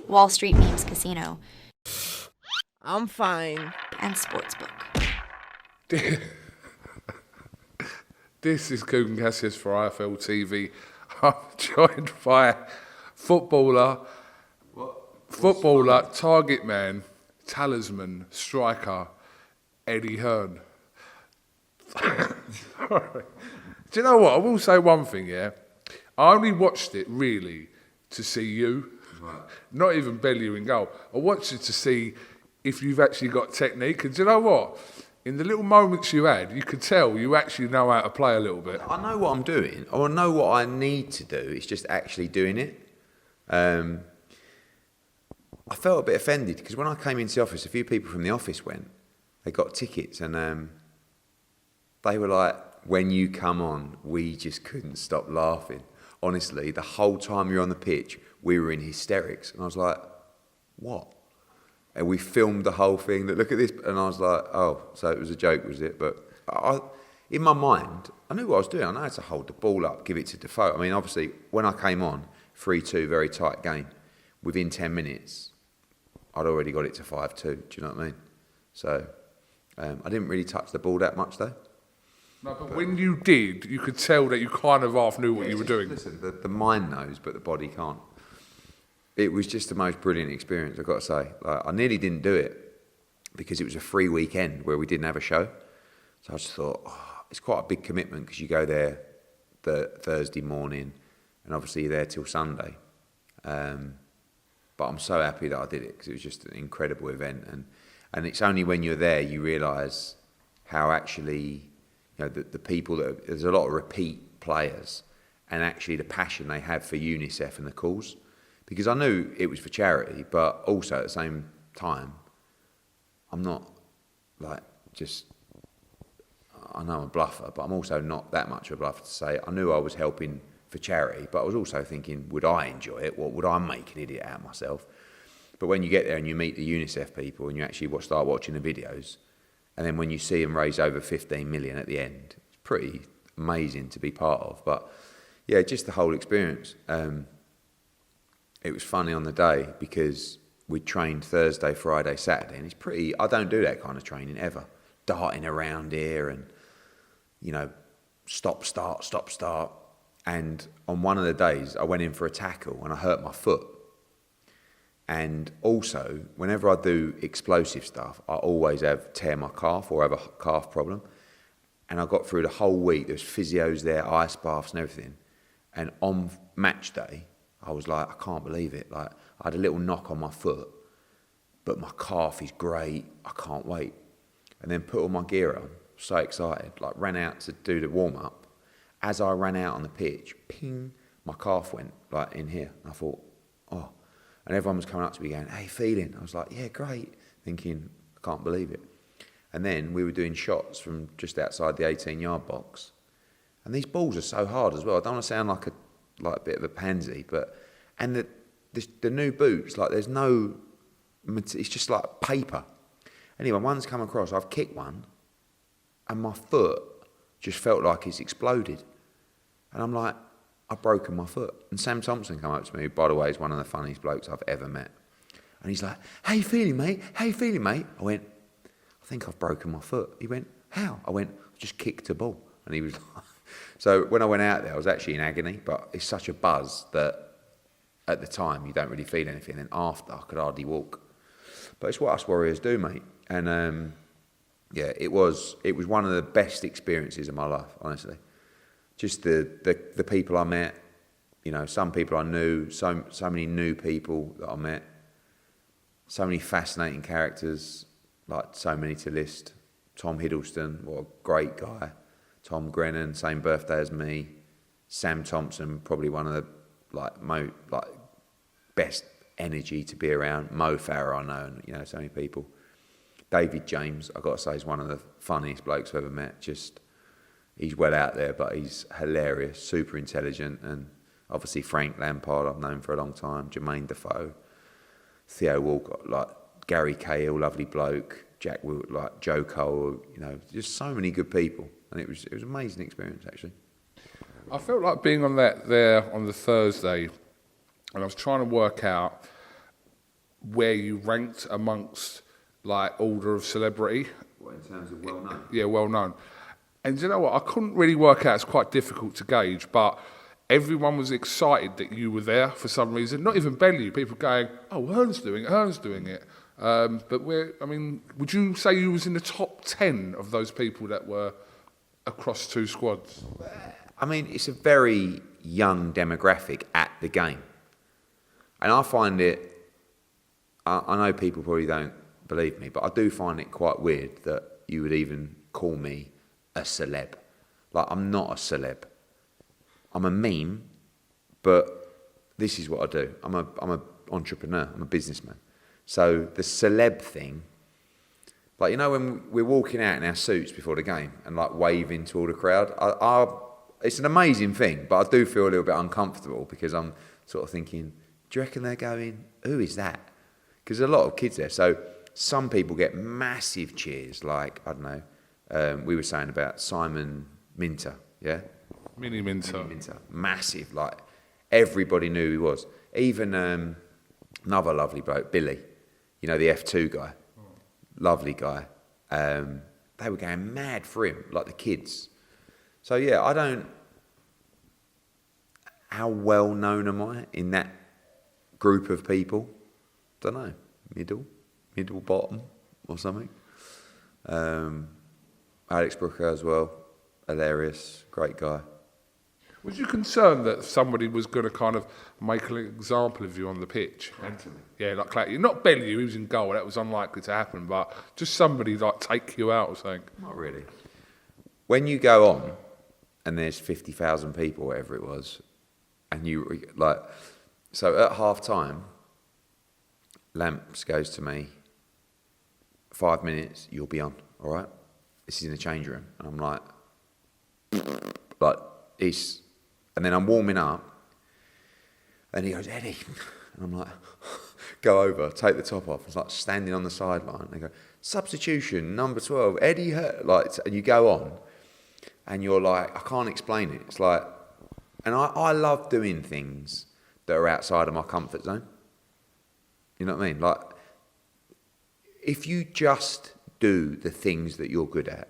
Wall Street Memes Casino, I'm fine. and Sportsbook. This is KUGAN CASSIUS for IFLTV. I'm joined by footballer, target man, talisman, striker, Eddie Hearn. Do you know what? I will say one thing, yeah? I only watched it, really, to see you. Right. Not even belly you in goal. I watched it to see if you've actually got technique. And do you know what? In the little moments you had, you could tell you actually know how to play a little bit. I know what I'm doing. I know what I need to do. It's just actually doing it. I felt a bit offended because when I came into the office, a few people from the office went. They got tickets and they were like, when you come on, we just couldn't stop laughing. Honestly, the whole time you're on the pitch, we were in hysterics. And I was like, what? And we filmed the whole thing. Look at this. And I was like, oh, so it was a joke, was it? But in my mind, I knew what I was doing. I know how to hold the ball up, give it to Defoe. I mean, obviously, when I came on, 3-2, very tight game. Within 10 minutes, I'd already got it to 5-2. Do you know what I mean? So I didn't really touch the ball that much, though. No, but when you did, you could tell that you kind of half knew what you were doing. Listen, the mind knows, but the body can't. It was just the most brilliant experience, I've got to say. Like, I nearly didn't do it because it was a free weekend where we didn't have a show. So I just thought, it's quite a big commitment because you go there the Thursday morning and obviously you're there till Sunday. But I'm so happy that I did it because it was just an incredible event. And it's only when you're there you realise how actually, you know, the people there's a lot of repeat players and actually the passion they have for UNICEF and the cause. Because I knew it was for charity, but also at the same time, I'm not like I know I'm a bluffer, but I'm also not that much of a bluffer to say I knew I was helping for charity, but I was also thinking, would I enjoy it? What would I make an idiot out of myself? But when you get there and you meet the UNICEF people and you actually start watching the videos, and then when you see them raise over 15 million at the end, it's pretty amazing to be part of. But yeah, just the whole experience. It was funny on the day because we trained Thursday, Friday, Saturday, and it's pretty, I don't do that kind of training ever. Darting around here and, you know, stop, start. And on one of the days, I went in for a tackle and I hurt my foot. And also, whenever I do explosive stuff, I always tear my calf or have a calf problem. And I got through the whole week, there's physios there, ice baths and everything. And on match day, I was like, I can't believe it. Like, I had a little knock on my foot, but my calf is great. I can't wait. And then put all my gear on, so excited, like ran out to do the warm-up. As I ran out on the pitch, ping, my calf went like in here. And I thought, oh. And everyone was coming up to me going, hey, feeling? I was like, yeah, great. Thinking, I can't believe it. And then we were doing shots from just outside the 18-yard box. And these balls are so hard as well. I don't want to sound like a bit of a pansy, and the new boots, like there's no, it's just like paper. Anyway, one's come across, I've kicked one, and my foot just felt like it's exploded. And I'm like, I've broken my foot. And Sam Thompson came up to me, who, by the way, is one of the funniest blokes I've ever met. And he's like, how you feeling, mate? How you feeling, mate? I went, I think I've broken my foot. He went, how? I went, I just kicked a ball. And he was like, so when I went out there, I was actually in agony, but it's such a buzz that at the time you don't really feel anything. And after, I could hardly walk. But it's what us warriors do, mate. And yeah, it was one of the best experiences of my life, honestly. Just the people I met, you know, some people I knew, so many new people that I met, so many fascinating characters, like so many to list. Tom Hiddleston, what a great guy. Tom Grennan, same birthday as me. Sam Thompson, probably one of the best energy to be around. Mo Farah, I know, and you know, so many people. David James, I've got to say, is one of the funniest blokes I've ever met. Just, he's well out there, but he's hilarious, super intelligent, and obviously Frank Lampard, I've known for a long time. Jermaine Defoe, Theo Walcott, like Gary Cahill, lovely bloke. Jack Wilt, like Joe Cole, you know, just so many good people. And it was an amazing experience, actually. I felt like being on that there on the Thursday, and I was trying to work out where you ranked amongst like order of celebrity. What, in terms of well known? Yeah, well known. And you know what? I couldn't really work out. It's quite difficult to gauge, but everyone was excited that you were there for some reason. Not even Bellew. People going, "Oh, Hearn's doing it. Hearn's doing it." But would you say you was in the top 10 of those people that were across two squads? I mean, it's a very young demographic at the game. And I find it, I know people probably don't believe me, but I do find it quite weird that you would even call me a celeb. Like, I'm not a celeb. I'm a meme, but this is what I do. I'm an entrepreneur. I'm a businessman. So the celeb thing, like, you know, when we're walking out in our suits before the game and like waving to all the crowd, it's an amazing thing, but I do feel a little bit uncomfortable because I'm sort of thinking, do you reckon they're going, who is that? Because there's a lot of kids there. So some people get massive cheers, like, I don't know, we were saying about Simon Minter, yeah? Mini Minter. Massive, like, everybody knew who he was. Even another lovely bloke, Billy, you know, the F2 guy, lovely guy. They were going mad for him, like the kids. So yeah, how well known am I in that group of people? Don't know, middle, bottom or something. Alex Brooker as well, hilarious, great guy. Was you concerned that somebody was going to kind of make an example of you on the pitch? Yeah, like Clacky. Not Bellew, he was in goal, that was unlikely to happen, but just somebody like take you out or something. Not really. When you go on and there's 50,000 people, whatever it was, and you, like, so at half time, Lamps goes to me, 5 minutes, you'll be on, all right? This is in the change room. And I'm like, and then I'm warming up, and he goes, Eddie. And I'm like, go over, take the top off. It's like standing on the sideline. And they go, substitution, number 12, Eddie Hearn. Like, and you go on, and you're like, I can't explain it. It's like, and I love doing things that are outside of my comfort zone. You know what I mean? Like, if you just do the things that you're good at,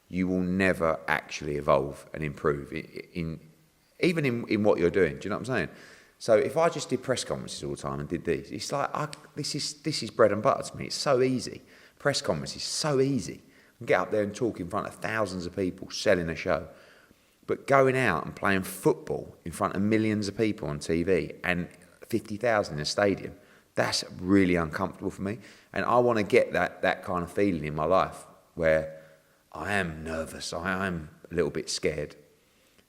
you will never actually evolve and improve even in what you're doing. Do you know what I'm saying? So if I just did press conferences all the time and did these, it's like, this is bread and butter to me. It's so easy. Press conferences, so easy. I can get up there and talk in front of thousands of people, selling a show. But going out and playing football in front of millions of people on TV and 50,000 in a stadium, that's really uncomfortable for me. And I want to get that kind of feeling in my life where I am nervous, I am a little bit scared.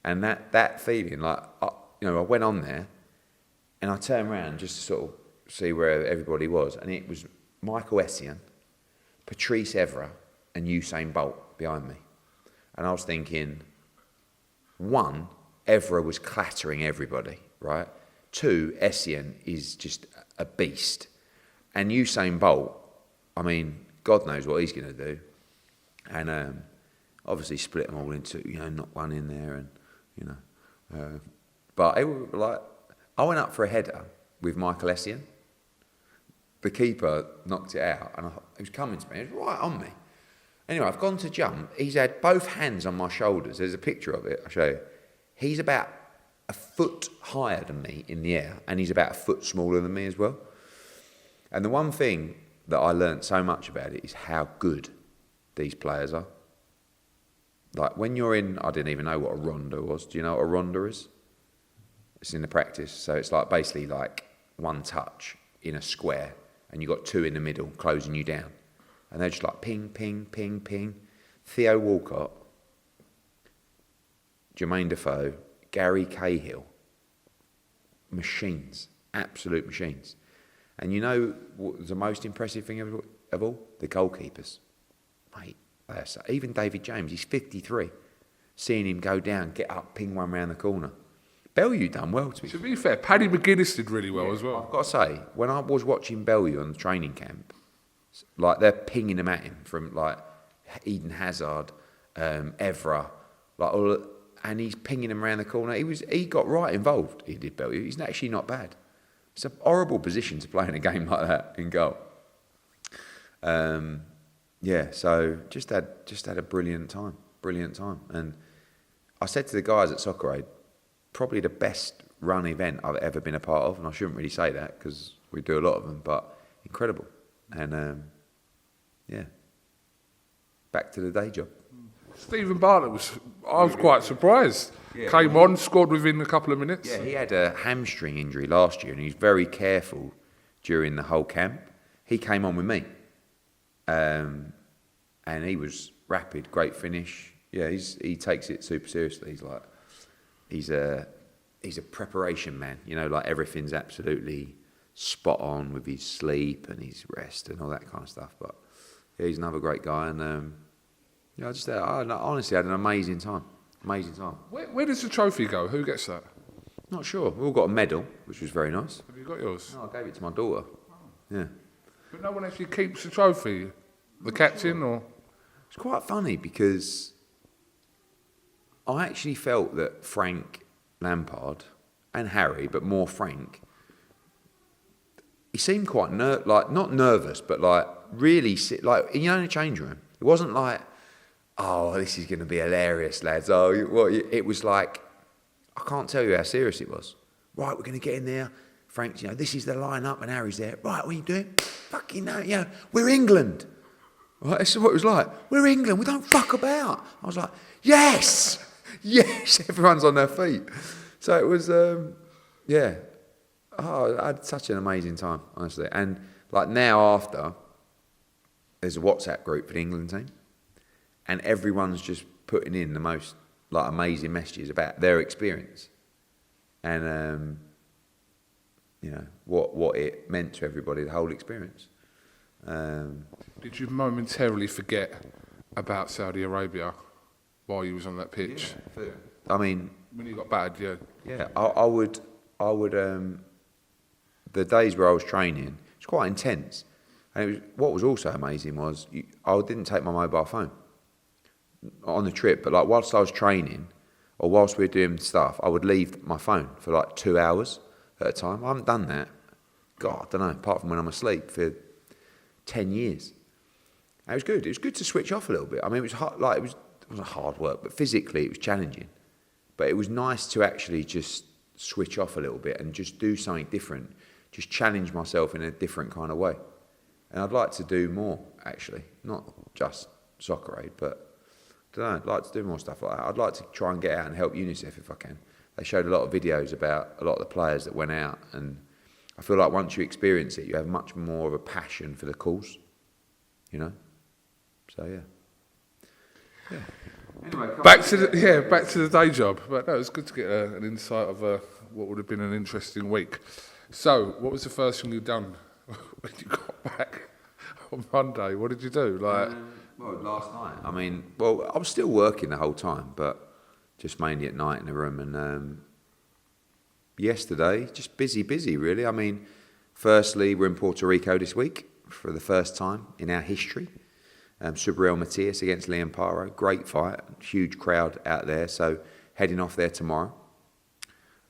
And that feeling, like, I went on there and I turned around just to sort of see where everybody was. And it was Michael Essien, Patrice Evra and Usain Bolt behind me. And I was thinking, one, Evra was clattering everybody, right? Two, Essien is just a beast. And Usain Bolt, I mean, God knows what he's going to do. And obviously split them all into, not one in there and, but it was like, I went up for a header with Michael Essien. The keeper knocked it out and he was coming to me, he was right on me. Anyway, I've gone to jump. He's had both hands on my shoulders. There's a picture of it, I'll show you. He's about a foot higher than me in the air and he's about a foot smaller than me as well. And the one thing that I learned so much about it is how good these players are. Like when you're in, I didn't even know what a ronda was. Do you know what a ronda is? It's in the practice. So it's like basically like one touch in a square and you've got two in the middle closing you down. And they're just like ping, ping, ping, ping. Theo Walcott, Jermaine Defoe, Gary Cahill. Machines. Absolute machines. And you know what was the most impressive thing of all? The goalkeepers. Mate, even David James, he's 53. Seeing him go down, get up, ping one round the corner. Bellew done well to me. To be fair, Paddy McGuinness did really well as well. I've got to say, when I was watching Bellew on the training camp, like they're pinging him at him from like Eden Hazard, Evra, like all, and he's pinging him around the corner. He got right involved. He did Bellew. He's actually not bad. it's a horrible position to play in a game like that in goal. Yeah, so just had a brilliant time, and I said to the guys at Socceraid, probably the best run event I've ever been a part of, and I shouldn't really say that because we do a lot of them, but incredible, and yeah, back to the day job. Stephen Bartlett I was quite surprised. Yeah. Came on, scored within a couple of minutes. Yeah, he had a hamstring injury last year, and he was very careful during the whole camp. He came on with me, and he was rapid, great finish. Yeah, he takes it super seriously. He's a preparation man. You know, like everything's absolutely spot on with his sleep and his rest and all that kind of stuff. But yeah, he's another great guy, and yeah, I honestly had an amazing time. Amazing time. Where does the trophy go? Who gets that? Not sure. We all got a medal, which was very nice. Have you got yours? No, I gave it to my daughter. Yeah. But no one actually keeps the trophy? The captain or? It's quite funny because I actually felt that Frank Lampard and Harry, but more Frank, he seemed quite not nervous, but like really in the change room. It wasn't like, oh, this is going to be hilarious, lads. Oh, it was like, I can't tell you how serious it was. Right, we're going to get in there. Frank's, this is the lineup, and Harry's there. Right, what are you doing? Fucking no, we're England. Right, this is what it was like. We're England. We don't fuck about. I was like, yes. Everyone's on their feet. So it was, yeah. Oh, I had such an amazing time, honestly. And like now after, there's a WhatsApp group for the England team, and everyone's just putting in the most like amazing messages about their experience, and what it meant to everybody, the whole experience. Did you momentarily forget about Saudi Arabia while you was on that pitch? Yeah, I mean, when you got battered, yeah. Yeah, I would. The days where I was training, it's quite intense, and what was also amazing was I didn't take my mobile phone on the trip, but like whilst I was training or whilst we were doing stuff, I would leave my phone for like 2 hours at a time. I haven't done that, God, I don't know, apart from when I'm asleep for 10 years. And it was good. It was good to switch off a little bit. I mean, it was hard, it wasn't hard work, but physically it was challenging. But it was nice to actually just switch off a little bit and just do something different, just challenge myself in a different kind of way. And I'd like to do more, actually, not just Socceraid, but I don't know, I'd like to do more stuff like that. I'd like to try and get out and help UNICEF if I can. They showed a lot of videos about a lot of the players that went out, and I feel like once you experience it, you have much more of a passion for the cause, So yeah. Anyway, back to the day job. But no, it was good to get an insight of what would have been an interesting week. So, what was the first thing you'd done when you got back on Monday? What did you do? Well, last night. I mean, I was still working the whole time, but just mainly at night in the room. And yesterday, just busy, really. I mean, firstly, we're in Puerto Rico this week for the first time in our history. Socceraid Matias against Liam Paro. Great fight. Huge crowd out there. So, heading off there tomorrow.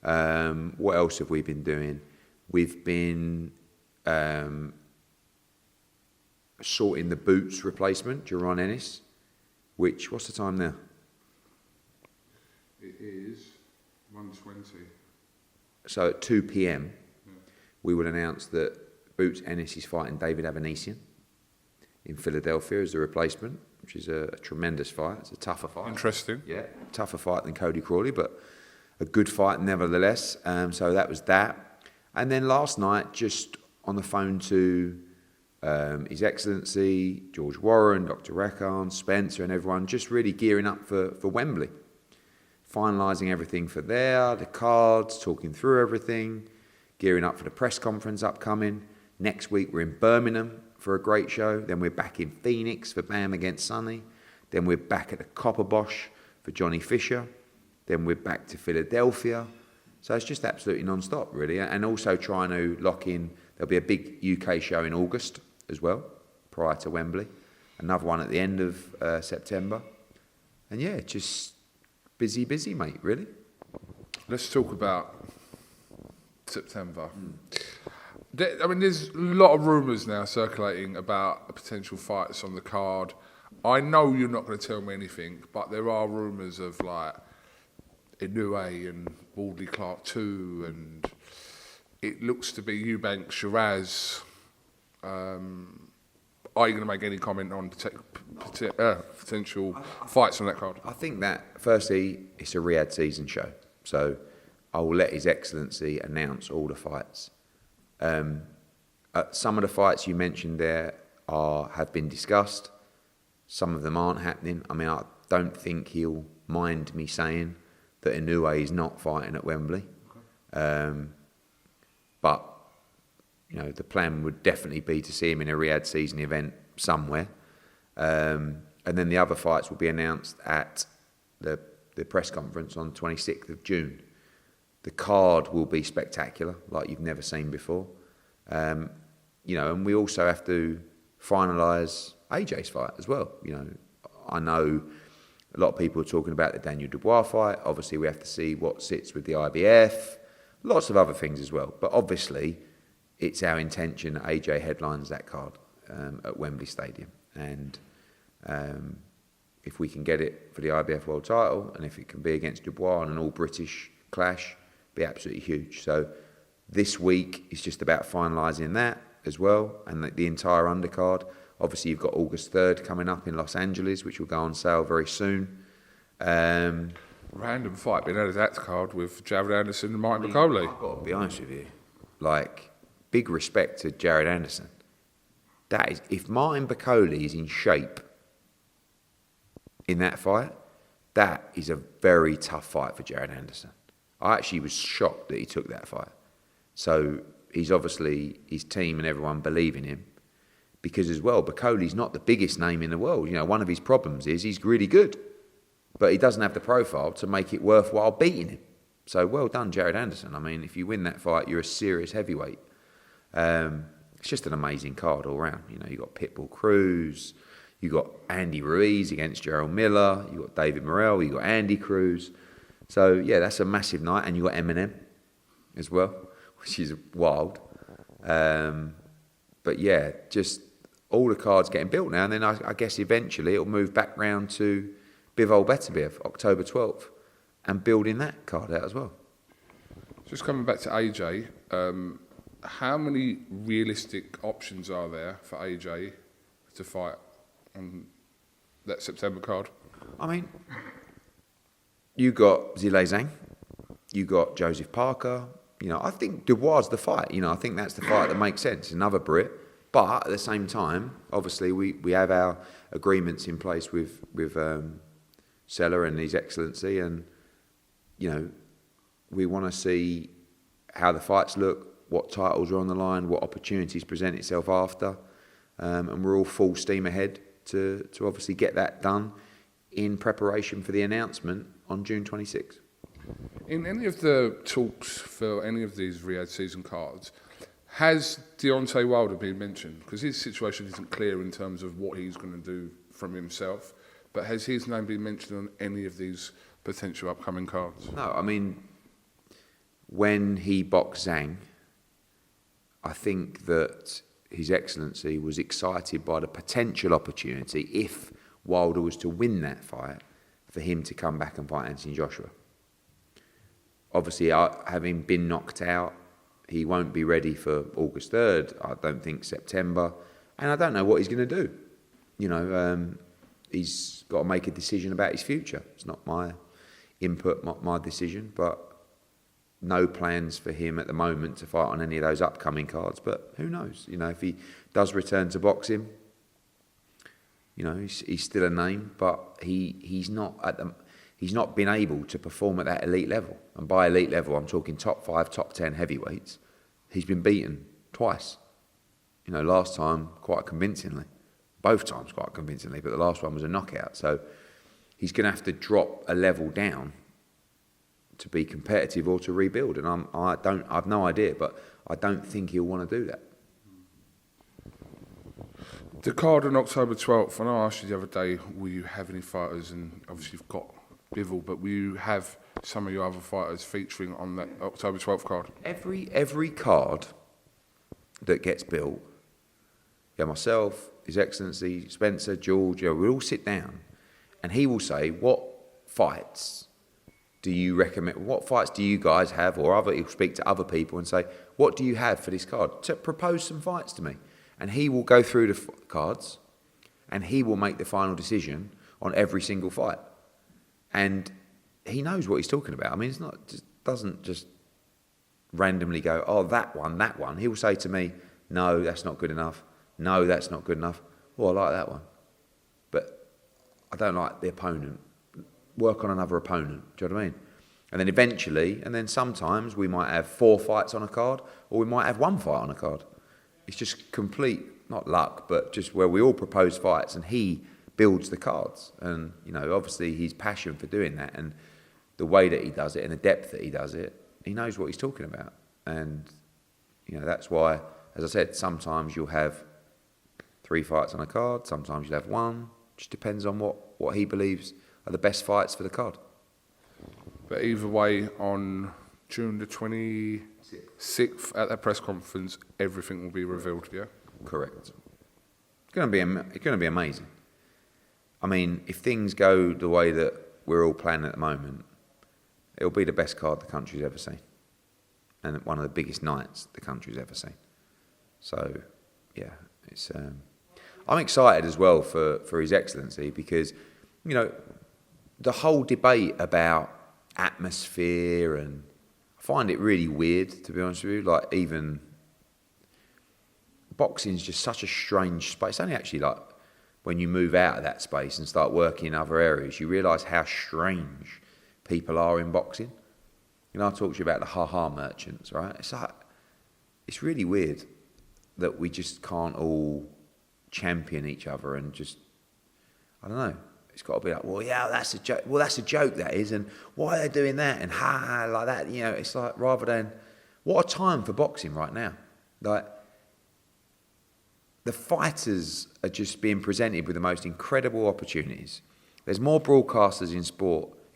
What else have we been doing? We've been sorting the boots replacement, Jerron Ennis, what's the time now? It is 1:20. So at 2 p.m, we will announce that Boots Ennis is fighting David Avanesian in Philadelphia as the replacement, which is a tremendous fight. It's a tougher fight. Interesting. Yeah, tougher fight than Cody Crawley, but a good fight nevertheless. So that was that. And then last night, just on the phone to His Excellency, George Warren, Dr. Rakan, Spencer and everyone, just really gearing up for Wembley. Finalising everything for there, the cards, talking through everything, gearing up for the press conference upcoming. Next week we're in Birmingham for a great show. Then we're back in Phoenix for Bam against Sonny. Then we're back at the Copperbosh for Johnny Fisher. Then we're back to Philadelphia. So it's just absolutely non-stop, really. And also trying to lock in, there'll be a big UK show in August as well, prior to Wembley. Another one at the end of September. And yeah, just busy, mate, really. Let's talk about September. I mean, there's a lot of rumours now circulating about potential fights on the card. I know you're not going to tell me anything, but there are rumours of like Inoue and Wardley Clark 2, and it looks to be Eubank Shiraz. Are you going to make any comment on potential fights on that card? I think that, firstly, it's a Riyadh season show, so I will let His Excellency announce all the fights. Some of the fights you mentioned there have been discussed. Some of them aren't happening. I mean, I don't think he'll mind me saying that Inoue is not fighting at Wembley. But, you know, the plan would definitely be to see him in a Riyadh season event somewhere. And then the other fights will be announced at the press conference on 26th of June. The card will be spectacular, like you've never seen before. You know, and we also have to finalise AJ's fight as well. You know, I know a lot of people are talking about the Daniel Dubois fight. Obviously, we have to see what sits with the IBF. Lots of other things as well. But obviously, it's our intention that AJ headlines that card at Wembley Stadium. And if we can get it for the IBF world title, and if it can be against Dubois in an all-British clash, be absolutely huge. So this week is just about finalising that as well, and the entire undercard. Obviously, you've got August 3rd coming up in Los Angeles, which will go on sale very soon. Random fight being added to that card with Jared Anderson and Martin McCauley. I've got to be honest with you, like, big respect to Jared Anderson. That is, if Martin McCauley is in shape in that fight, that is a very tough fight for Jared Anderson. I actually was shocked that he took that fight. So he's obviously, his team and everyone believe in him. Because as well, Bacoli's not the biggest name in the world. You know, one of his problems is he's really good, but he doesn't have the profile to make it worthwhile beating him. So well done, Jared Anderson. I mean, if you win that fight, you're a serious heavyweight. It's just an amazing card all round. You know, you got Pitbull Cruz, you got Andy Ruiz against Gerald Miller, you got David Morrell, you got Andy Cruz. So yeah, that's a massive night, and you got Eminem as well, which is wild. But yeah, just all the cards getting built now, and then I guess eventually it'll move back round to Bivol Beterbiev, October 12th, and building that card out as well. Just coming back to AJ, how many realistic options are there for AJ to fight on that September card? I mean, you got Zhilei Zhang, you got Joseph Parker. You know, I think Dubois is the fight. You know, I think that's the fight that makes sense. Another Brit. But at the same time, obviously, we have our agreements in place with Seller and His Excellency. And, you know, we want to see how the fights look, what titles are on the line, what opportunities present itself after. And we're all full steam ahead to obviously get that done in preparation for the announcement on June 26th. In any of the talks for any of these Riyadh season cards, has Deontay Wilder been mentioned? Because his situation isn't clear in terms of what he's going to do from himself, but has his name been mentioned on any of these potential upcoming cards? No, I mean, when he boxed Zhang, I think that His Excellency was excited by the potential opportunity, if Wilder was to win that fight, for him to come back and fight Anthony Joshua. Obviously, having been knocked out, he won't be ready for August 3rd. I don't think September. And I don't know what he's going to do. You know, he's got to make a decision about his future. It's not my input, my decision, but no plans for him at the moment to fight on any of those upcoming cards. But who knows? You know, if he does return to boxing, you know, he's still a name, but he's not been able to perform at that elite level. And by elite level, I'm talking top 5, top 10 heavyweights. He's been beaten twice. You know, last time quite convincingly. Both times quite convincingly, but the last one was a knockout. So he's going to have to drop a level down to be competitive or to rebuild. And I've no idea, but I don't think he'll want to do that. The card on October 12th, and I asked you the other day, will you have any fighters? And obviously you've got Bivol, but will you have some of your other fighters featuring on that October 12th card? Every card that gets built, myself, His Excellency, Spencer, George, we all sit down and he will say, what fights do you recommend? What fights do you guys have? Or he'll speak to other people and say, what do you have for this card? To propose some fights to me. And he will go through the cards and he will make the final decision on every single fight. And he knows what he's talking about. I mean, it's not just doesn't just randomly go, oh, that one. He will say to me, no, that's not good enough. No, that's not good enough. Oh, I like that one. But I don't like the opponent. Work on another opponent. Do you know what I mean? And then eventually, and then sometimes we might have 4 fights on a card, or we might have 1 fight on a card. It's just complete, not luck, but just where we all propose fights and he builds the cards. And, obviously his passion for doing that and the way that he does it and the depth that he does it, he knows what he's talking about. And, that's why, as I said, sometimes you'll have 3 fights on a card, sometimes you'll have 1. Just depends on what he believes are the best fights for the card. But either way, on June the 26th at that press conference, everything will be revealed, yeah? Correct. It's going to be amazing. I mean, if things go the way that we're all planning at the moment, it'll be the best card the country's ever seen. And one of the biggest nights the country's ever seen. So, yeah, it's. I'm excited as well for His Excellency because, the whole debate about atmosphere, and I find it really weird, to be honest with you. Like, even boxing's just such a strange space. It's only actually like when you move out of that space and start working in other areas, you realise how strange people are in boxing. I talked to you about the ha-ha merchants, right? It's really weird that we just can't all champion each other and just, I don't know. It's got to be like, well, yeah, that's a joke. Well, that's a joke, that is. And why are they doing that? And ha, like that. It's like, rather than, what a time for boxing right now. Like, the fighters are just being presented with the most incredible opportunities. There's more broadcasters in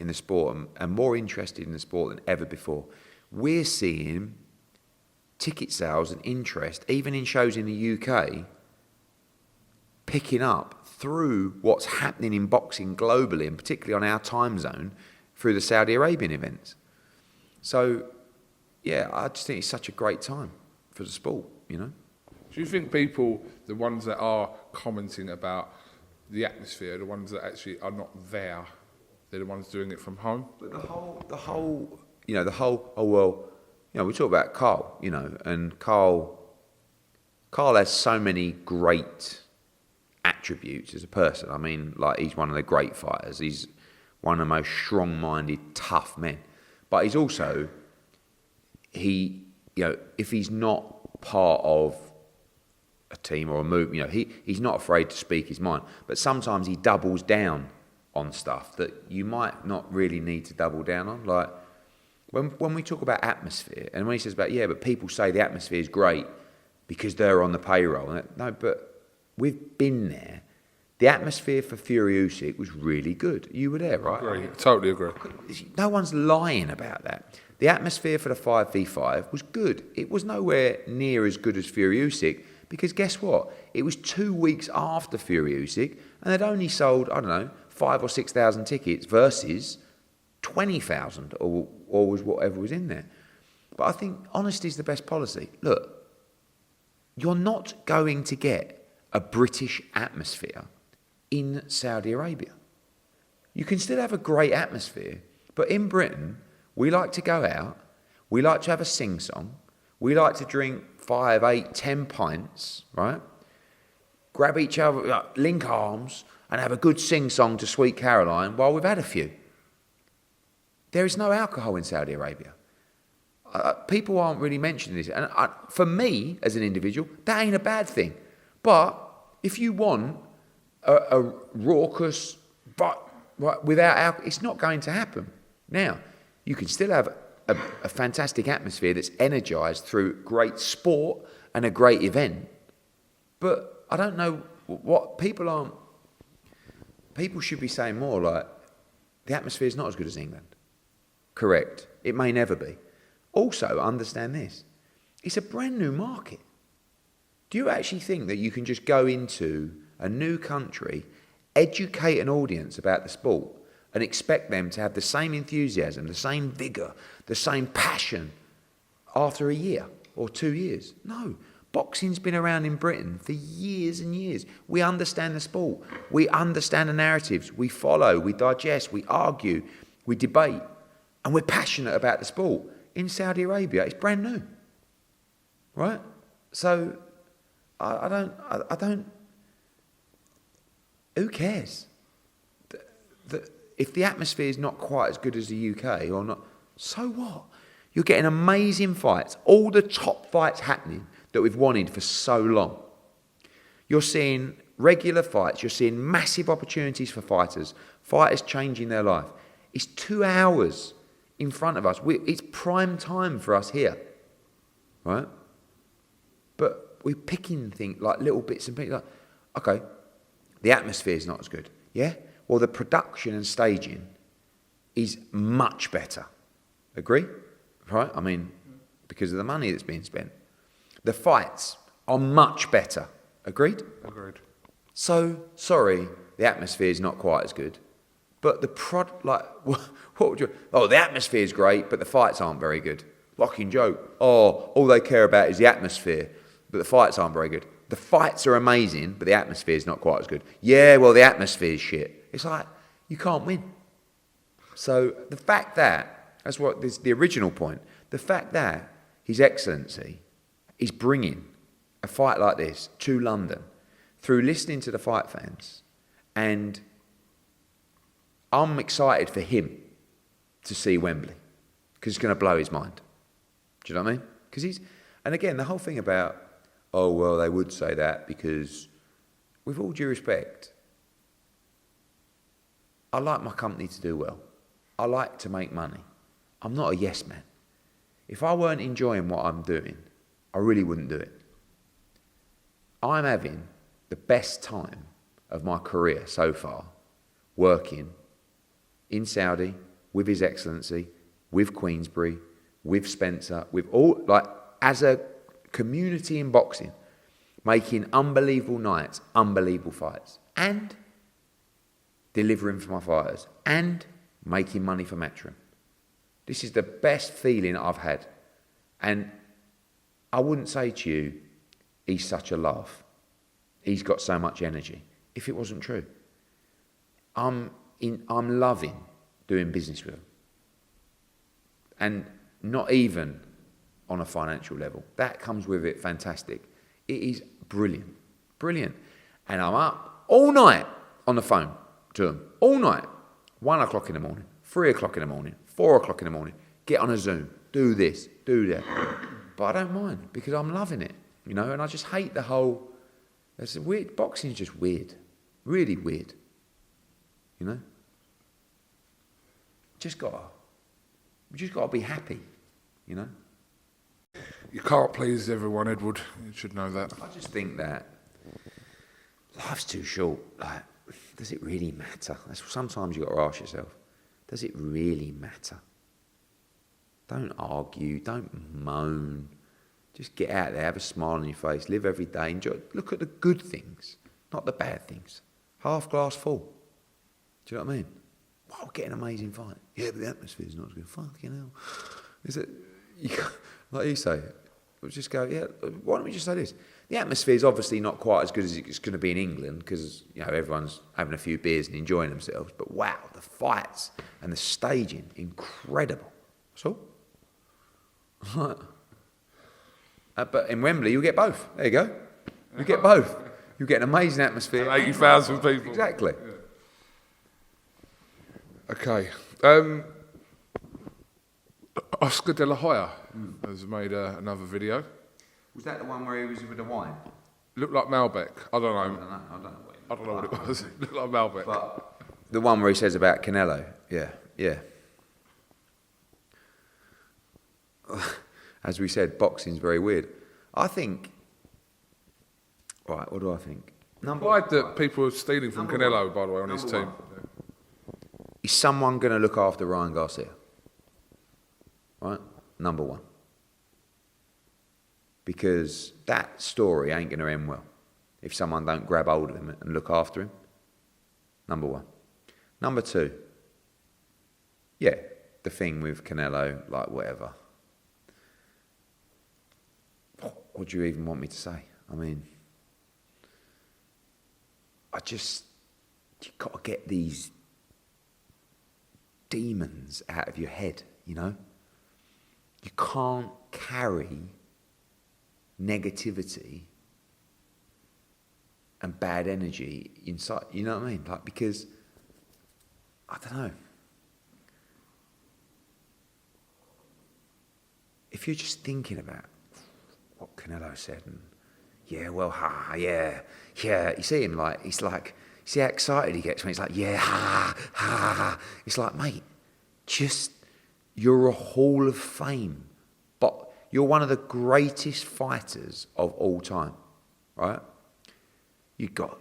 the sport, and more interested in the sport than ever before. We're seeing ticket sales and interest, even in shows in the UK, picking up through what's happening in boxing globally, and particularly on our time zone, through the Saudi Arabian events. So, yeah, I just think it's such a great time for the sport, Do you think people, the ones that are commenting about the atmosphere, the ones that actually are not there, they're the ones doing it from home? But the whole, oh, well, we talk about Carl, and Carl has so many great attributes as a person. I mean, like, he's one of the great fighters. He's one of the most strong-minded, tough men. But he's also, if he's not part of a team or a move, he's not afraid to speak his mind. But sometimes he doubles down on stuff that you might not really need to double down on. Like, when we talk about atmosphere, and when he says about, but people say the atmosphere is great because they're on the payroll. No, but we've been there. The atmosphere for Fury Usyk was really good. You were there, right? Agree. Totally agree. No one's lying about that. The atmosphere for the 5v5 was good. It was nowhere near as good as Fury Usyk because guess what? It was 2 weeks after Fury Usyk and they'd only sold, 5,000 or 6,000 tickets versus 20,000 or was whatever was in there. But I think honesty is the best policy. Look, you're not going to get a British atmosphere in Saudi Arabia. You can still have a great atmosphere, but in Britain, we like to go out, we like to have a sing-song, we like to drink 5, 8, 10 pints, right? Grab each other, link arms, and have a good sing-song to Sweet Caroline while we've had a few. There is no alcohol in Saudi Arabia. People aren't really mentioning this. And for me, as an individual, that ain't a bad thing. But if you want a raucous, but without alcohol, it's not going to happen. Now, you can still have a fantastic atmosphere that's energised through great sport and a great event. But I don't know what people aren't. People should be saying more like, the atmosphere is not as good as England. Correct. It may never be. Also, understand this. It's a brand new market. Do you actually think that you can just go into a new country, educate an audience about the sport, and expect them to have the same enthusiasm, the same vigour, the same passion after a year or 2 years? No. Boxing's been around in Britain for years and years. We understand the sport. We understand the narratives. We follow, we digest, we argue, we debate, and we're passionate about the sport. In Saudi Arabia, it's brand new, right? So I don't. Who cares? If the atmosphere is not quite as good as the UK or not, so what? You're getting amazing fights, all the top fights happening that we've wanted for so long. You're seeing regular fights, you're seeing massive opportunities for fighters changing their life. It's 2 hours in front of us. It's prime time for us here, right? But we're picking things like little bits and pieces. Like, okay, the atmosphere is not as good, yeah? Well, the production and staging is much better. Agree? Right? I mean, because of the money that's being spent. The fights are much better. Agreed? Agreed. So, sorry, the atmosphere is not quite as good. But what would you... Oh, the atmosphere is great, but the fights aren't very good. Fucking joke. Oh, all they care about is the atmosphere, but the fights aren't very good. The fights are amazing, but the atmosphere is not quite as good. Yeah, well, the atmosphere is shit. It's like, you can't win. So, the fact that, that's what this the original point, the fact that His Excellency is bringing a fight like this to London through listening to the fight fans, and I'm excited for him to see Wembley because it's going to blow his mind. Do you know what I mean? Because and again, the whole thing about, oh, well, they would say that because, with all due respect, I like my company to do well. I like to make money. I'm not a yes man. If I weren't enjoying what I'm doing, I really wouldn't do it. I'm having the best time of my career so far, working in Saudi, with His Excellency, with Queensbury, with Spencer, with all, like, as a community in boxing, making unbelievable nights, unbelievable fights, and delivering for my fighters, and making money for Matchroom. This is the best feeling I've had. And I wouldn't say to you, he's such a laugh. He's got so much energy, if it wasn't true. I'm loving doing business with him. And not even on a financial level. That comes with it fantastic. It is brilliant. Brilliant. And I'm up all night on the phone to him. All night. 1 o'clock in the morning, 3 o'clock in the morning, 4 o'clock in the morning. Get on a Zoom. Do this, do that. But I don't mind because I'm loving it, you know, and I just hate the whole... It's weird. Boxing is just weird. Really weird. You know? We just gotta be happy, you know? You can't please everyone, Edward. You should know that. I just think that life's too short. Like, does it really matter? Sometimes you've got to ask yourself, does it really matter? Don't argue, don't moan. Just get out there, have a smile on your face, live every day, enjoy. Look at the good things, not the bad things. Half glass full. Do you know what I mean? Wow, get an amazing fight. Yeah, but the atmosphere's not as good. Fucking hell. Is it, like you say, we'll just go, yeah, why don't we just say this? The atmosphere's obviously not quite as good as it's going to be in England because, you know, everyone's having a few beers and enjoying themselves. But wow, the fights and the staging, incredible. So, but in Wembley, you'll get both. There you go. You get both. You get an amazing atmosphere. 80,000 people. Exactly. Yeah. Okay. Oscar de la Hoya has made another video. Was that the one where he was with the wine? Looked like Malbec. I don't know. I don't know what it was. It looked like Malbec. But the one where he says about Canelo. Yeah. As we said, boxing's very weird. I think... Right, what do I think? Implied that people are stealing from Canelo, by the way, on his team. Is someone going to look after Ryan Garcia? Right? Number one. because that story ain't going to end well if someone don't grab hold of him and look after him. Number one. Number two, yeah, the thing with Canelo, like whatever. What do you even want me to say? I mean, you've got to get these demons out of your head, you know? You can't carry negativity and bad energy inside, you know what I mean? Like, because, I don't know. If you're just thinking about what Canelo said, and yeah, well, yeah, you see him like, he's like, see how excited he gets when he's like, yeah, ha. It's like, mate, you're a Hall of Fame, but you're one of the greatest fighters of all time, right? You've got,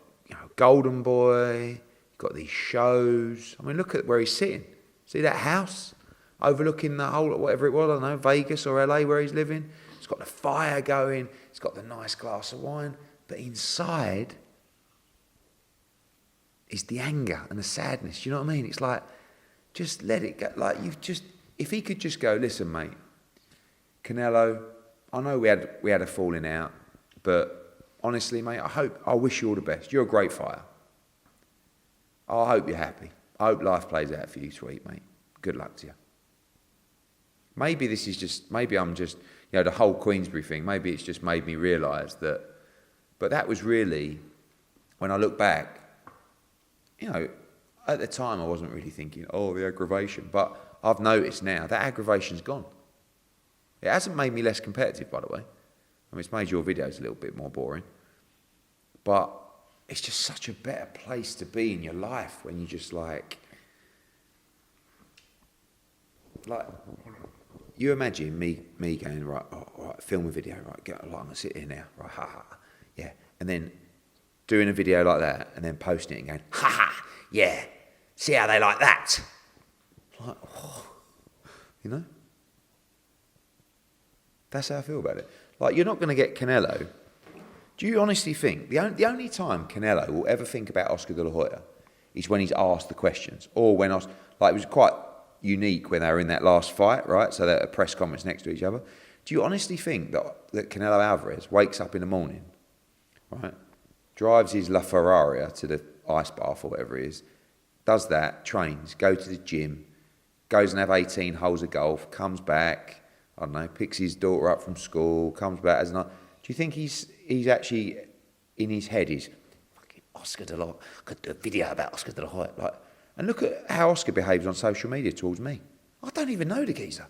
Golden Boy, you've got these shows. I mean, look at where he's sitting. See that house overlooking the whole, whatever it was, I don't know, Vegas or LA where he's living? It's got the fire going, it's got the nice glass of wine, but inside is the anger and the sadness. You know what I mean? It's like, just let it go. Like, if he could just go, listen, mate, Canelo, I know we had a falling out, but honestly, mate, I wish you all the best. You're a great fighter. I hope you're happy. I hope life plays out for you, sweet mate. Good luck to you. Maybe I'm just, the whole Queensbury thing, maybe it's just made me realise that, but that was really, when I look back, at the time I wasn't really thinking, the aggravation, but I've noticed now that aggravation's gone. It hasn't made me less competitive, by the way. I mean, it's made your videos a little bit more boring, but it's just such a better place to be in your life when you just like, you imagine me going, right, film a video, right, I'm going to sit here now, right, yeah, and then doing a video like that, and then posting it and going, yeah, see how they like that? Like, that's how I feel about it. Like, you're not going to get Canelo. Do you honestly think, the only time Canelo will ever think about Oscar de la Hoya is when he's asked the questions, or when it was quite unique when they were in that last fight, right? So that a press conference next to each other. Do you honestly think that Canelo Alvarez wakes up in the morning, right, drives his LaFerrari to the ice bath or whatever it is, does that, trains, goes to the gym, goes and have 18 holes of golf, comes back, I don't know, picks his daughter up from school, comes back as do you think he's actually, in his head, he's fucking Oscar de la Hoya, could do a video about Oscar de la Hoya, like, and look at how Oscar behaves on social media towards me. I don't even know the geezer.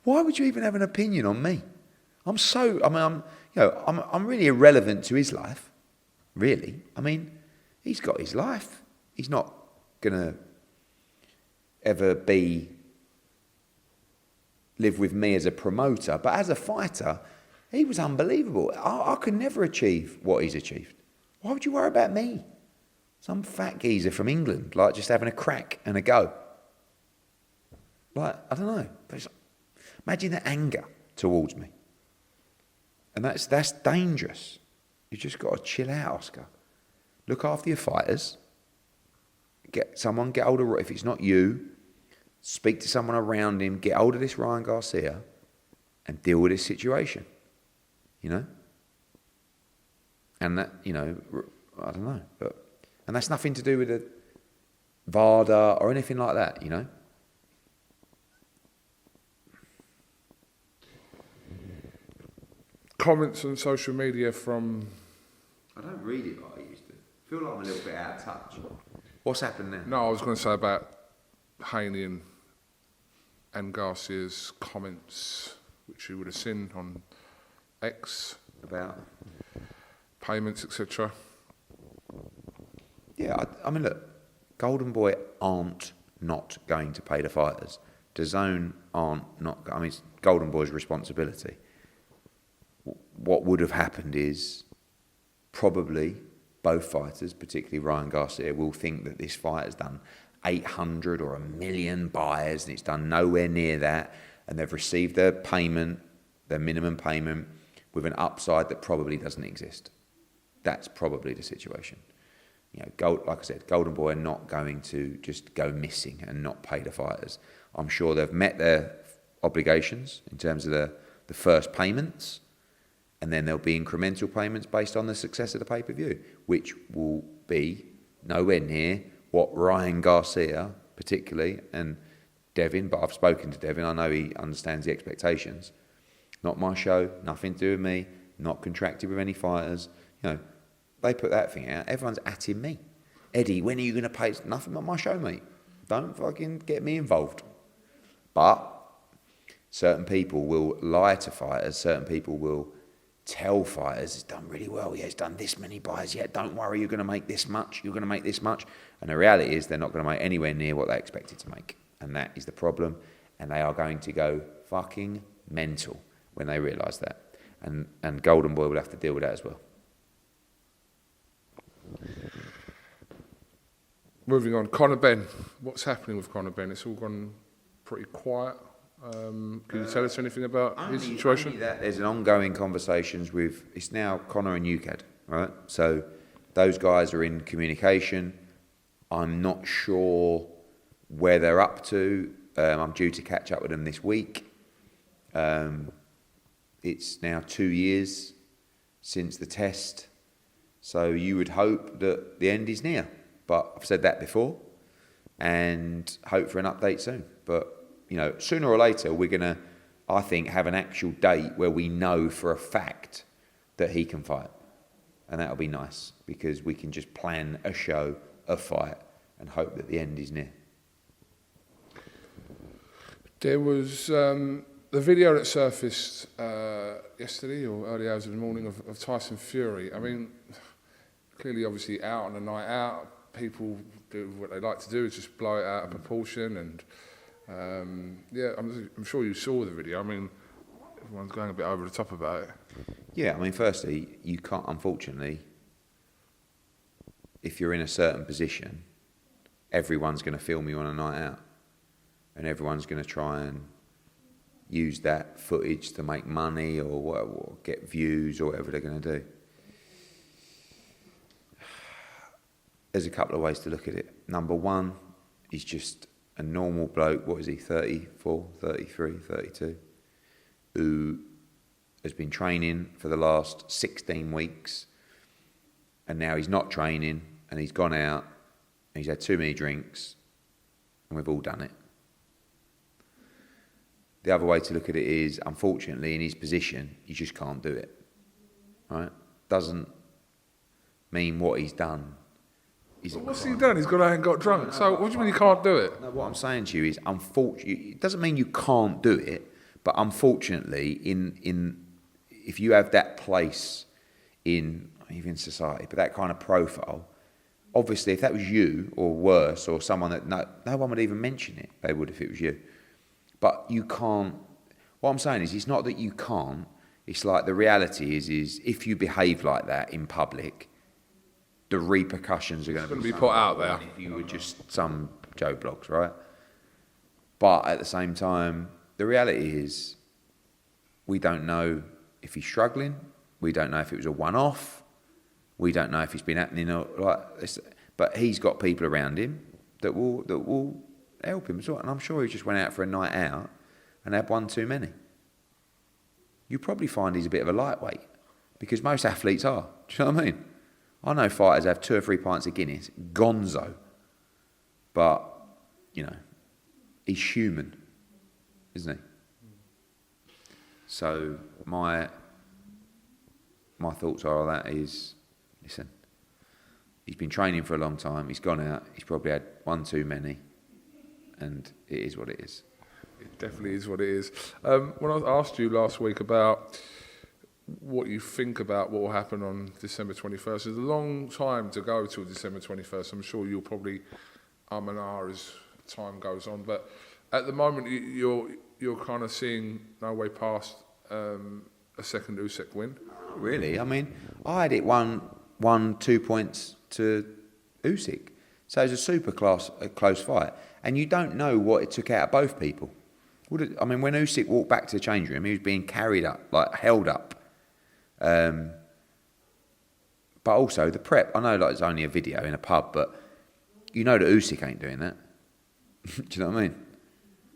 Why would you even have an opinion on me? I'm really irrelevant to his life, really. I mean, he's got his life. He's not gonna ever live with me as a promoter, but as a fighter, he was unbelievable. I could never achieve what he's achieved. Why would you worry about me? Some fat geezer from England, like just having a crack and a go. Like, I don't know. Imagine the anger towards me. And that's dangerous. You just got to chill out, Oscar. Look after your fighters. Get hold of, if it's not you, speak to someone around him, get hold of this Ryan Garcia and deal with this situation. And that, I don't know, and that's nothing to do with the VADA or anything like that, Comments on social media from... I don't read it like I used to. I feel like I'm a little bit out of touch. What's happened now? No, I was going to say about Haney and Garcia's comments, which you would have seen on X. About? Payments, etc. Yeah, I mean, look, Golden Boy aren't not going to pay the fighters. DAZN it's Golden Boy's responsibility. What would have happened is probably both fighters, particularly Ryan Garcia, will think that this fight has done 800 or 1 million buys and it's done nowhere near that, and they've received their payment their minimum payment with an upside that probably doesn't exist. That's probably the situation. Like I said, Golden Boy are not going to just go missing and not pay the fighters. I'm sure they've met their obligations in terms of the first payments, and then there'll be incremental payments based on the success of the pay-per-view, which will be nowhere near what Ryan Garcia, particularly, and Devin, but I've spoken to Devin, I know he understands the expectations. Not my show, nothing to do with me, not contracted with any fighters. They put that thing out, everyone's atting me. Eddie, when are you going to pay? It's nothing but my show, mate. Don't fucking get me involved. But certain people will lie to fighters, certain people will tell fighters, it's done really well, yeah, it's done this many buys, yeah, don't worry, you're going to make this much, you're going to make this much. And the reality is they're not going to make anywhere near what they expected to make. And that is the problem. And they are going to go fucking mental when they realise that. And Golden Boy will have to deal with that as well. Moving on, Conor Benn. What's happening with Conor Benn? It's all gone pretty quiet. Can you tell us anything about his situation? Only that there's an ongoing conversations with, it's now Conor and UKAD, right? So those guys are in communication. I'm not sure where they're up to. I'm due to catch up with them this week. It's now 2 years since the test. So you would hope that the end is near. But I've said that before, and hope for an update soon. But, sooner or later, we're going to, I think, have an actual date where we know for a fact that he can fight. And that'll be nice, because we can just plan a show, a fight, and hope that the end is near. There was the video that surfaced yesterday or early hours of the morning of Tyson Fury. I mean, clearly, obviously, out on a night out, people do what they like to do, is just blow it out of proportion. And I'm sure you saw the video. I mean, everyone's going a bit over the top about it. Yeah, I mean, firstly, you can't, unfortunately, if you're in a certain position, everyone's going to film you on a night out. And everyone's going to try and use that footage to make money or get views or whatever they're going to do. There's a couple of ways to look at it. Number one, he's just a normal bloke, what is he, 34, 33, 32, who has been training for the last 16 weeks, and now he's not training, and he's gone out, and he's had too many drinks, and we've all done it. The other way to look at it is, unfortunately, in his position, he just can't do it. Right? Doesn't mean what he's done. What's he done? He's gone out and got drunk. So what do you mean you can't do it? No, what I'm saying to you is, it doesn't mean you can't do it, but unfortunately, if you have that place in even society, but that kind of profile, obviously, if that was you or worse, or someone that no one would even mention it, they would if it was you. But you can't. What I'm saying is, it's not that you can't. It's like the reality is if you behave like that in public, the repercussions are going to be put out there. If you were just some Joe Blogs, right? But at the same time, the reality is, we don't know if he's struggling. We don't know if it was a one-off. We don't know if it's been happening like this. But he's got people around him that will help him as well. And I'm sure he just went out for a night out and had one too many. You probably find he's a bit of a lightweight, because most athletes are. Do you know what I mean? I know fighters have 2 or 3 pints of Guinness, gonzo. But, he's human, isn't he? So my thoughts are on that is, listen, he's been training for a long time, he's gone out, he's probably had one too many, and it is what it is. It definitely is what it is. When I asked you last week about what you think about what will happen on December 21st, there's a long time to go till December 21st. I'm sure you'll probably and ah as time goes on, but at the moment you're kind of seeing no way past a second Usyk win. Really? I mean, I had it 1-2 points to Usyk. So it was a close fight. And you don't know what it took out of both people. I mean, when Usyk walked back to the change room, he was being carried up, like held up. But also the prep. I know, like it's only a video in a pub, but you know that Usyk ain't doing that. Do you know what I mean?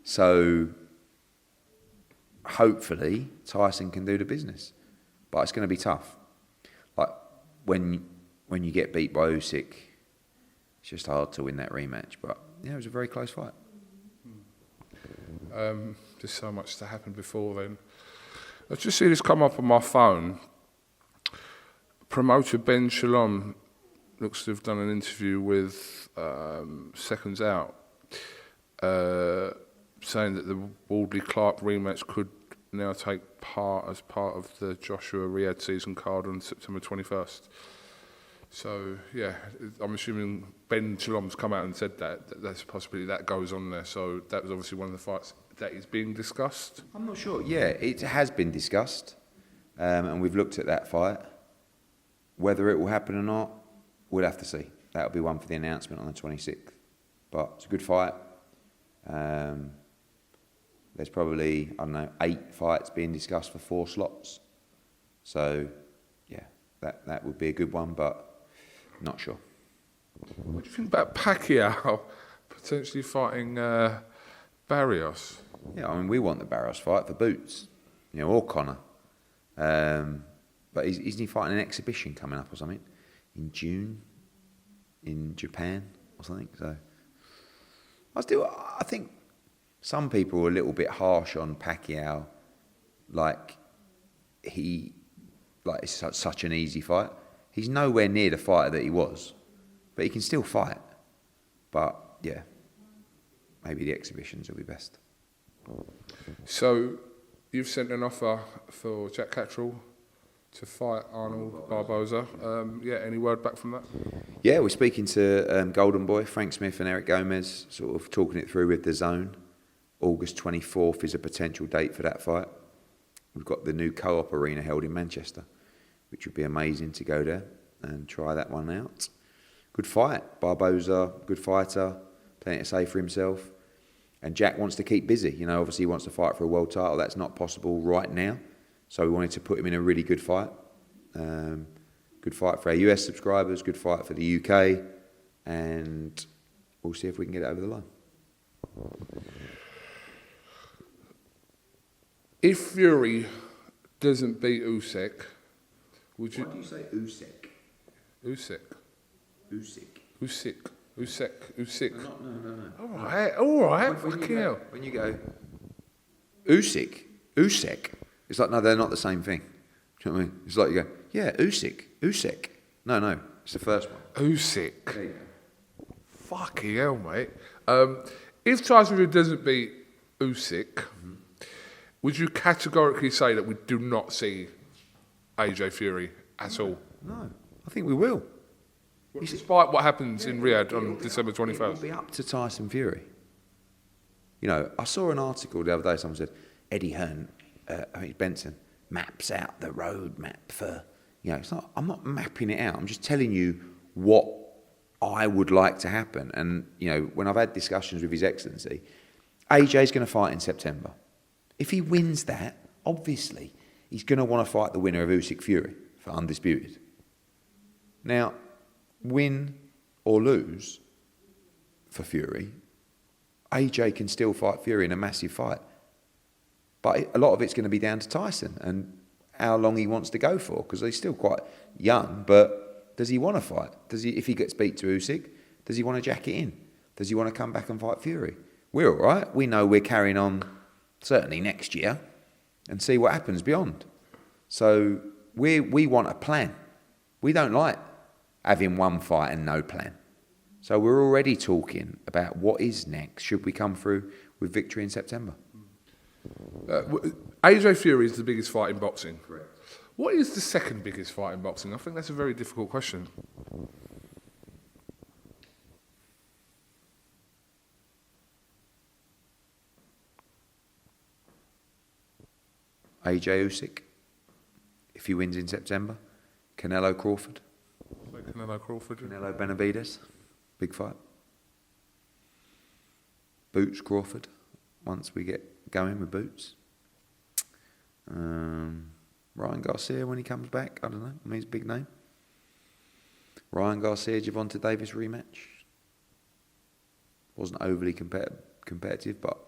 So hopefully Tyson can do the business, but it's going to be tough. Like when you get beat by Usyk, it's just hard to win that rematch. But yeah, it was a very close fight. Just so much to happen before then. I just see this come up on my phone. Promoter Ben Shalom looks to have done an interview with Seconds Out, saying that the Wardley Clark rematch could now take part as part of the Joshua Riyadh season card on September 21st. So, yeah, I'm assuming Ben Shalom's come out and said that there's a possibility that goes on there. So that was obviously one of the fights that is being discussed. I'm not sure. Yeah, it has been discussed, and we've looked at that fight. Whether it will happen or not, we'll have to see. That'll be one for the announcement on the 26th. But it's a good fight. There's probably, 8 fights being discussed for 4 slots. So, yeah, that would be a good one, but not sure. What do you think about Pacquiao potentially fighting Barrios? Yeah, I mean, we want the Barrios fight for Boots, or Connor. But isn't he fighting an exhibition coming up or something in June in Japan or something? So I think some people are a little bit harsh on Pacquiao, like it's such an easy fight. He's nowhere near the fighter that he was, but he can still fight. But yeah, maybe the exhibitions will be best. So you've sent an offer for Jack Catterall to fight Arnold Barboza. Any word back from that? Yeah, we're speaking to Golden Boy, Frank Smith and Eric Gomez, sort of talking it through with the Zone. August 24th is a potential date for that fight. We've got the new Co-op Arena held in Manchester, which would be amazing to go there and try that one out. Good fight. Barboza, good fighter, plenty to say for himself. And Jack wants to keep busy. Obviously he wants to fight for a world title. That's not possible right now. So we wanted to put him in a really good fight. Good fight for our US subscribers, good fight for the UK, and we'll see if we can get it over the line. If Fury doesn't beat Usyk, would you... Why do you say Usyk? Usyk. Usyk. Usyk. Usyk. Usyk. No. All right. Fucking hell. When you go Usyk, it's like, no, they're not the same thing. Do you know what I mean? It's like you go, yeah, Usyk. No, it's the first one. Usyk. There you go. Fucking hell, mate. If Tyson Fury doesn't beat Usyk, would you categorically say that we do not see AJ Fury at all? No, I think we will. Despite what happens in Riyadh on December 21st? It will be up to Tyson Fury. I saw an article the other day, someone said, Eddie Hearn, I think Benson, maps out the roadmap for, it's not, I'm not mapping it out, I'm just telling you what I would like to happen. And, when I've had discussions with His Excellency, AJ's going to fight in September. If he wins that, obviously, he's going to want to fight the winner of Usyk Fury for undisputed. Now, win or lose for Fury, AJ can still fight Fury in a massive fight. But a lot of it's going to be down to Tyson and how long he wants to go for, because he's still quite young, but does he want to fight? If he gets beat to Usyk, does he want to jack it in? Does he want to come back and fight Fury? We're all right. We know we're carrying on certainly next year and see what happens beyond. So we want a plan. We don't like having one fight and no plan. So we're already talking about what is next should we come through with victory in September. AJ Fury is the biggest fight in boxing. Correct. What is the second biggest fight in boxing? I think that's a very difficult question. AJ Usyk, if he wins in September. Canelo Crawford. Canelo Crawford. Canelo Benavides, big fight. Boots Crawford, once we get going with Boots. Ryan Garcia when he comes back, I don't know. I mean, he's a big name. Ryan Garcia, Gervonta Davis rematch. Wasn't overly competitive, but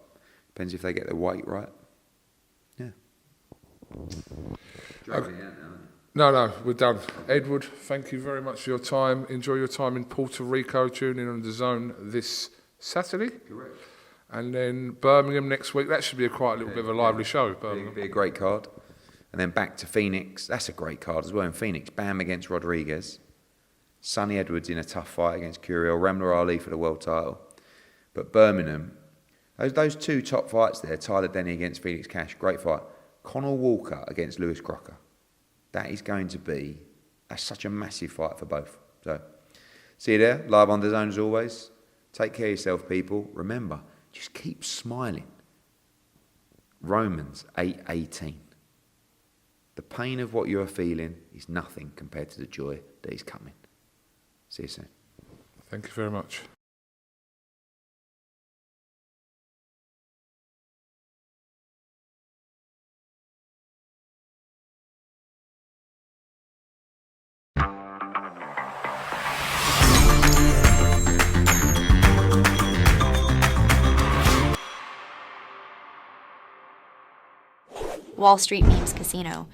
depends if they get their weight right. Yeah. No, we're done. Edward, thank you very much for your time. Enjoy your time in Puerto Rico. Tune in on the Zone this Saturday. Correct. And then Birmingham next week. That should be a quite little bit of a lively show. Birmingham. Be a great card. And then back to Phoenix. That's a great card as well. In Phoenix, Bam against Rodriguez. Sonny Edwards in a tough fight against Curiel. Ramla Ali for the world title. But Birmingham, those two top fights there, Tyler Denny against Felix Cash, great fight. Conor Walker against Lewis Crocker. That is going to be, that's such a massive fight for both. So, see you there, live on the Zone as always. Take care of yourself, people. Remember, just keep smiling. Romans 8:18. The pain of what you are feeling is nothing compared to the joy that is coming. See you soon. Thank you very much. Wall Street Memes Casino,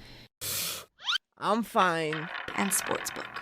I'm fine. and Sportsbook.